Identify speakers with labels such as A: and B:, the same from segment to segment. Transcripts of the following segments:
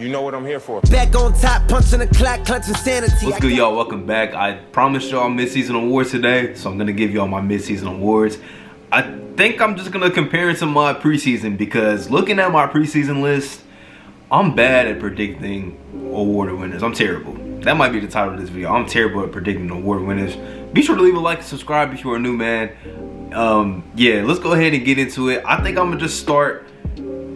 A: You know what I'm here for.
B: Back on top, punching the clock, clutching sanity.
C: What's good, y'all? Welcome back. I promised y'all midseason awards today, so I'm gonna give y'all my midseason awards. I think I'm just gonna compare it to my preseason because looking at my preseason list, I'm bad at predicting award winners. I'm terrible. That might be the title of this video. I'm terrible at predicting award winners. Be sure to leave a like and subscribe if you're a new man. Yeah, let's go ahead and get into it. I think I'm gonna start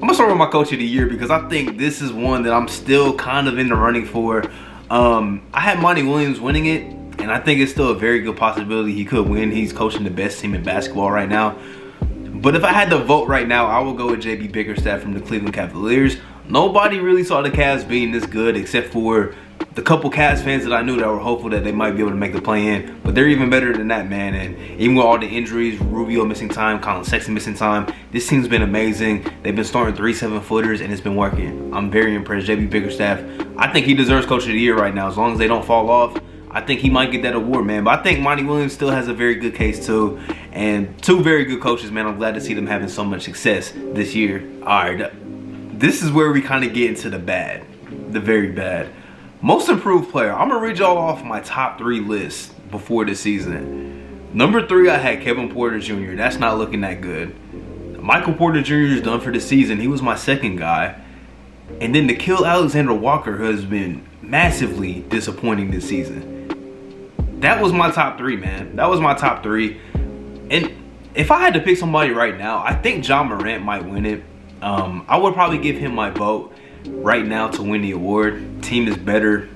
C: with my coach of the year because I think this is one that I'm still kind of in the running for. I had Monty Williams winning it, and I think it's still a very good possibility he could win. He's coaching the best team in basketball right now. But if I had to vote right now, I would go with JB Bickerstaff from the Cleveland Cavaliers. Nobody really saw the Cavs being this good except for the couple Cavs fans that I knew that were hopeful that they might be able to make the play-in. But they're even better than that, man. And even with all the injuries, Rubio missing time, Colin Sexton missing time, this team's been amazing. They've been starting 3 7-footers, and it's been working. I'm very impressed. JB Bickerstaff, I think he deserves Coach of the Year right now. As long as they don't fall off, I think he might get that award, man. But I think Monty Williams still has a very good case, too. And 2 very good coaches, man. I'm glad to see them having so much success this year. All right, this is where we kind of get into the bad, the very bad. Most improved player. I'm gonna read y'all off my top 3 list before the season. Number 3, I had Kevin Porter Jr. That's not looking that good. Michael Porter Jr. is done for the season. He was my second guy. And then Nickeil Alexander-Walker has been massively disappointing this season. That was my top 3, man. That was my top 3. And if I had to pick somebody right now, I think John Morant might win it. I would probably give him my vote right now to win the award. Team is better.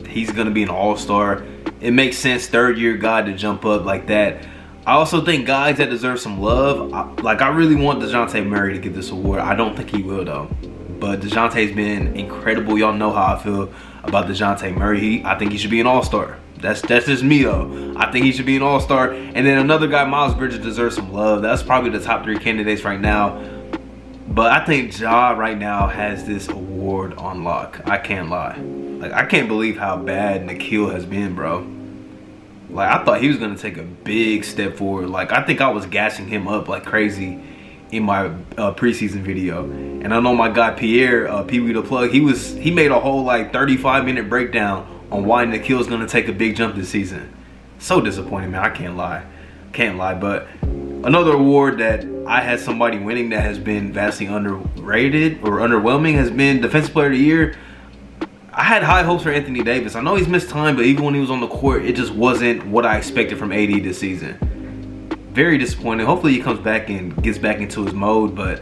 C: He's gonna be an all-star. It makes sense, 3rd-year guy to jump up like that. I also think guys that deserve some love, I really want DeJounte Murray to get this award. I don't think he will though, but DeJounte's been incredible. Y'all know how I feel about DeJounte Murray. I think he should be an all-star. That's just me though. I think he should be an all-star. And then another guy, Miles Bridges, deserves some love. That's probably the top 3 candidates right now. But I think Ja right now has this award on lock. I can't lie. I can't believe how bad Nickeil has been, bro. I thought he was going to take a big step forward. I think I was gassing him up like crazy in my preseason video. And I know my guy Pierre, Pee Wee the Plug, he made a whole 35-minute breakdown on why Nickeil's going to take a big jump this season. So disappointing, man. I can't lie. Can't lie. But another award that I had somebody winning that has been vastly underrated or underwhelming has been Defensive Player of the Year. I had high hopes for Anthony Davis. I know he's missed time, but even when he was on the court, it just wasn't what I expected from AD this season. Very disappointing. Hopefully he comes back and gets back into his mode, but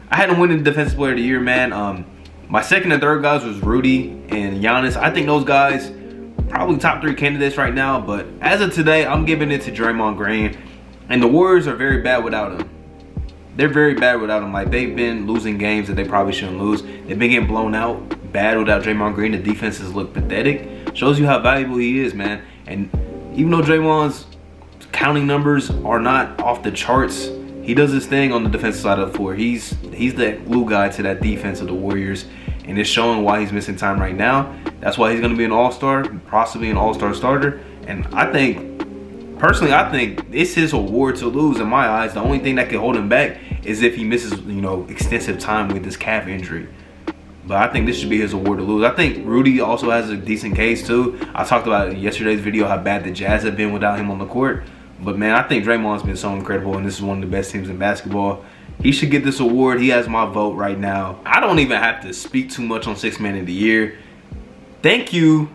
C: I had him winning Defensive Player of the Year, man. My second and third guys was Rudy and Giannis. I think those guys probably top 3 candidates right now, but as of today, I'm giving it to Draymond Green. And the Warriors are very bad without him. They're very bad without him. They've been losing games that they probably shouldn't lose. They've been getting blown out bad without Draymond Green. The defenses look pathetic. Shows you how valuable he is, man. And even though Draymond's counting numbers are not off the charts, he does his thing on the defensive side of the floor. He's that glue guy to that defense of the Warriors. And it's showing why he's missing time right now. That's why he's going to be an all-star, possibly an all-star starter. And personally, I think it's his award to lose in my eyes. The only thing that can hold him back is if he misses, extensive time with this calf injury. But I think this should be his award to lose. I think Rudy also has a decent case too. I talked about in yesterday's video how bad the Jazz have been without him on the court. But man, I think Draymond's been so incredible, and this is one of the best teams in basketball. He should get this award. He has my vote right now. I don't even have to speak too much on 6th Man of the Year. Thank you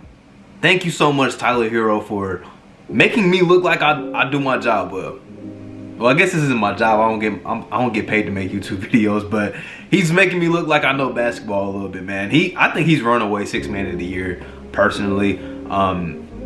C: so much, Tyler Hero, for making me look like I do my job well. Well, I guess this isn't my job. I don't get paid to make YouTube videos, but he's making me look like I know basketball a little bit, man. I think he's runaway 6th Man of the Year personally.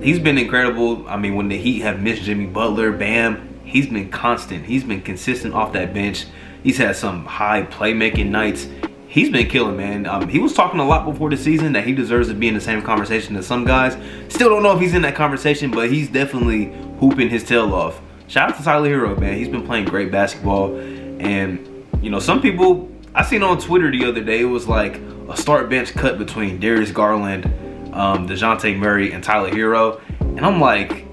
C: He's been incredible. I mean, when the Heat have missed Jimmy Butler, Bam, he's been constant. He's been consistent off that bench. He's had some high playmaking nights. He's been killing, man. He was talking a lot before the season that he deserves to be in the same conversation as some guys. Still don't know if he's in that conversation, but he's definitely hooping his tail off. Shout out to Tyler Hero, man. He's been playing great basketball. And, some people, I seen on Twitter the other day, it was like a start bench cut between Darius Garland, DeJounte Murray, and Tyler Hero. And I'm like,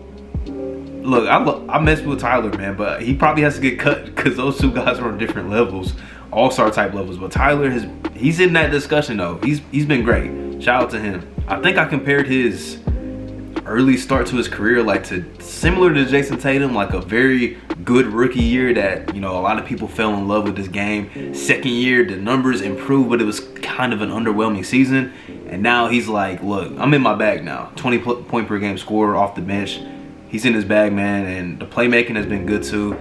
C: look, I mess with Tyler, man, but he probably has to get cut because those 2 guys are on different levels, all-star type levels. But Tyler he's in that discussion though. He's been great. Shout out to him. I think I compared his early start to his career like to similar to Jason Tatum, like a very good rookie year that, you know, a lot of people fell in love with his game. Second year, the numbers improved, but it was kind of an underwhelming season. And now he's like, look, I'm in my bag now. 20 point per game scorer off the bench. He's in his bag, man, and the playmaking has been good too.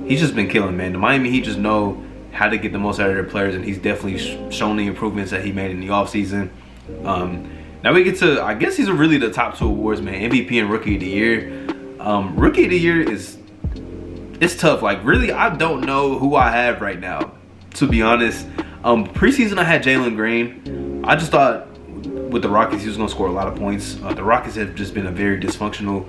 C: He's just been killing, man. The Miami Heat just know how to get the most out of their players, and he's definitely shown the improvements that he made in the offseason. Now we get to, I guess these are really the top 2 awards, man. MVP and Rookie of the Year. Rookie of the Year it's tough. Like, really, I don't know who I have right now, to be honest. Preseason, I had Jalen Green. I just thought with the Rockets, he was going to score a lot of points. The Rockets have just been a very dysfunctional,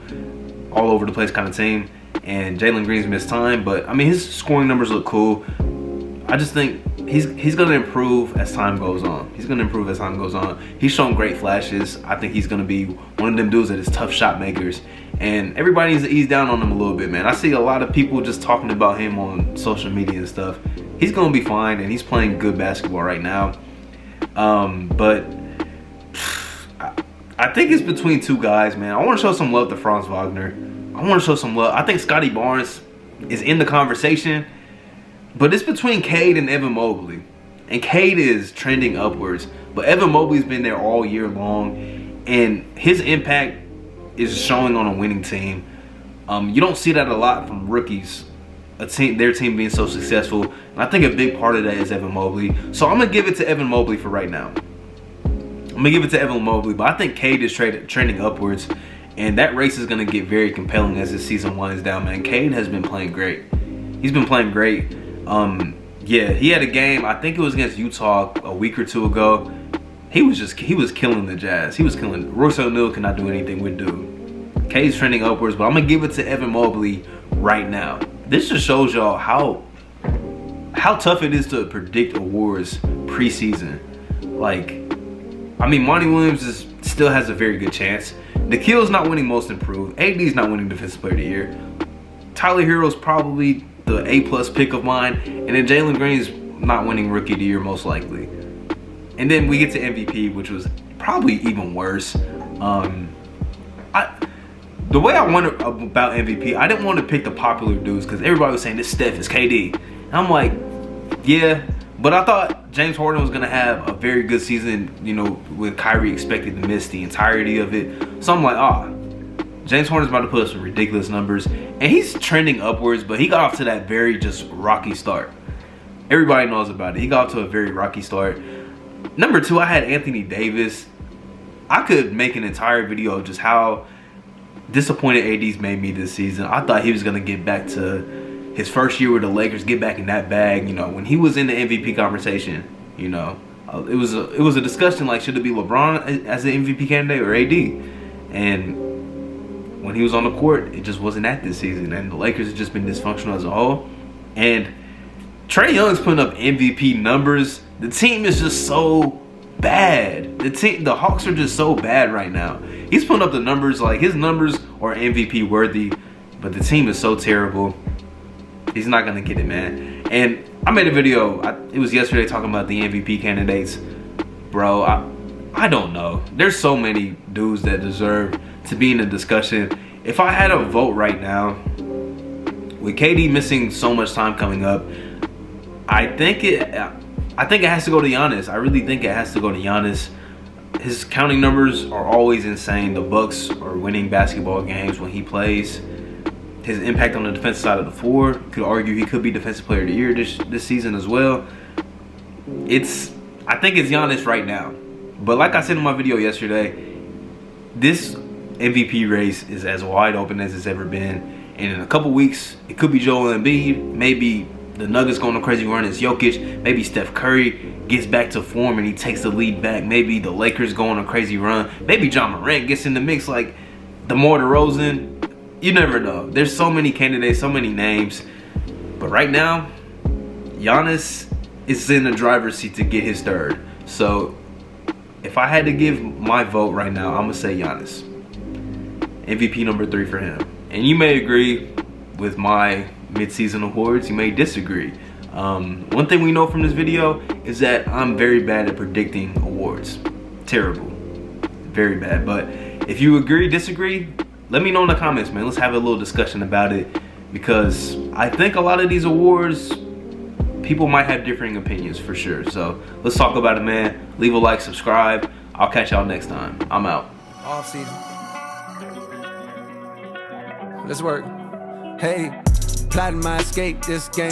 C: all over the place kind of team. And Jalen Green's missed time, but I mean, his scoring numbers look cool. I just think he's going to improve as time goes on. He's shown great flashes. I think he's going to be one of them dudes that is tough shot makers. And everybody needs to ease down on him a little bit, man. I see a lot of people just talking about him on social media and stuff. He's going to be fine, and he's playing good basketball right now. But I think it's between 2 guys, man. I want to show some love to Franz Wagner. I think Scotty Barnes is in the conversation. But it's between Cade and Evan Mobley. And Cade is trending upwards. But Evan Mobley's been there all year long. And his impact is showing on a winning team. You don't see that a lot from rookies. Their team being so successful. And I think a big part of that is Evan Mobley. So I'm going to give it to Evan Mobley for right now. But I think Cade is trending upwards. And that race is going to get very compelling as this season winds down, man. Cade has been playing great. He's been playing great. Yeah, he had a game, I think it was against Utah a week or 2 ago. He was killing the Jazz. He was killing. Royce O'Neal cannot do anything with dude. Cade's trending upwards, but I'm gonna give it to Evan Mobley right now. This just shows y'all how tough it is to predict awards preseason. Like, I mean, Monty Williams still has a very good chance. Nikhil's not winning Most Improved. AD's not winning Defensive Player of the Year. Tyler Hero's probably the A+ pick of mine, and then Jalen Green's not winning Rookie of the Year most likely. And then we get to MVP, which was probably even worse. The way I wanted about MVP, I didn't want to pick the popular dudes because everybody was saying this Steph is KD. And I'm like, yeah, but I thought James Harden was gonna have a very good season, you know, with Kyrie expected to miss the entirety of it. So I'm like, James Harden's about to put up some ridiculous numbers. And he's trending upwards, but he got off to that very just rocky start. Everybody knows about it. He got off to a very rocky start. Number 2, I had Anthony Davis. I could make an entire video of just how disappointed AD's made me this season. I thought he was going to get back to his first year with the Lakers, get back in that bag. You know, when he was in the MVP conversation, you know, it was a discussion like, should it be LeBron as the MVP candidate or AD? And when he was on the court, it just wasn't that this season. And the Lakers have just been dysfunctional as a whole. And Trae Young's putting up MVP numbers. The team is just so bad. The Hawks are just so bad right now. He's putting up the numbers, like his numbers are MVP worthy, but the team is so terrible. He's not gonna get it, man. And I made a video, it was yesterday, talking about the MVP candidates. Bro, I don't know. There's so many dudes that deserve to be in the discussion. If I had a vote right now, with KD missing so much time coming up, I think it has to go to Giannis. I really think it has to go to Giannis. His counting numbers are always insane. The Bucks are winning basketball games when he plays. His impact on the defensive side of the floor, could argue he could be Defensive Player of the Year this season as well. I think it's Giannis right now. But like I said in my video yesterday, this MVP race is as wide open as it's ever been. And in a couple weeks, it could be Joel Embiid. Maybe the Nuggets go on a crazy run. It's Jokic. Maybe Steph Curry gets back to form and he takes the lead back. Maybe the Lakers go on a crazy run. Maybe John Morant gets in the mix like DeMar DeRozan. You never know. There's so many candidates, so many names. But right now, Giannis is in the driver's seat to get his third. So if I had to give my vote right now, I'm going to say Giannis. MVP number 3 for him. And you may agree with my midseason awards. You may disagree. One thing we know from this video is that I'm very bad at predicting awards. Terrible. Very bad. But if you agree, disagree, let me know in the comments, man. Let's have a little discussion about it, because I think a lot of these awards, people might have differing opinions for sure. So let's talk about it, man. Leave a like, subscribe. I'll catch y'all next time. I'm out.
B: Off season. Let's work. Hey, plotting my escape this game.